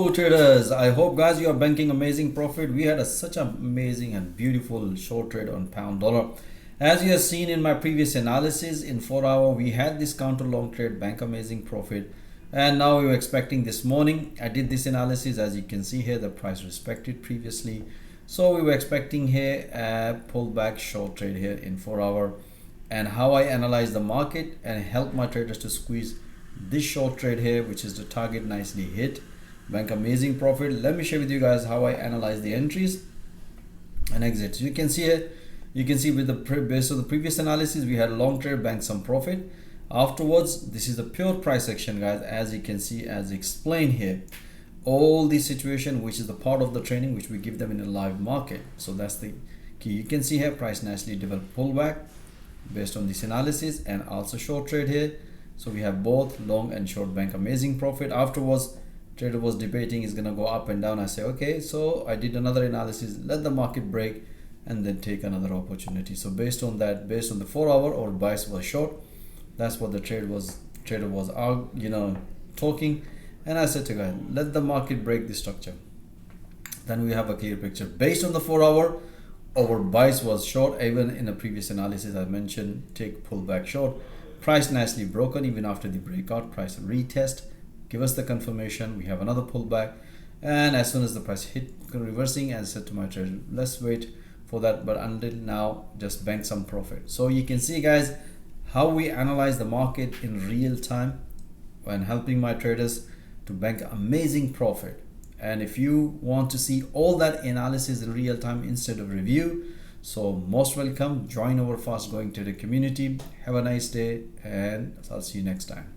Hello traders, I hope guys you are banking amazing profit. We had such an amazing and beautiful short trade on pound dollar. As you have seen in my previous analysis, in 4 hour we had this counter long trade, bank amazing profit, and now we were expecting this morning. I did this analysis, as you can see here the price respected previously, so we were expecting here a pullback short trade here in 4 hour, and how I analyze the market and help my traders to squeeze this short trade here, which is the target nicely hit, bank amazing profit. Let me share with you guys how I analyze the entries and exits. You can see here, you can see with the based on the previous analysis we had a long trade, bank some profit. Afterwards, this is the pure price action guys, as you can see, as explained here, all the situation which is the part of the training which we give them in a live market. So that's the key. You can see here price nicely developed pullback based on this analysis, and also short trade here. So we have both long and short, bank amazing profit. Afterwards, trader was debating is gonna go up and down. I say okay, so I did another analysis, let the market break and then take another opportunity. So based on that, based on the 4 hour, or bias was short, that's what the trader was talking, and I said to guys, let the market break the structure, then we have a clear picture. Based on the 4 hour, our bias was short. Even in the previous analysis I mentioned, take pullback short. Price nicely broken even after the breakout, price retest, give us the confirmation, we have another pullback, and as soon as the price hit reversing, as I said to my trader, let's wait for that, but until now just bank some profit. So you can see guys how we analyze the market in real time when helping my traders to bank amazing profit. And if you want to see all that analysis in real time instead of review, so most welcome, join our fast growing trader community. Have a nice day, and I'll see you next time.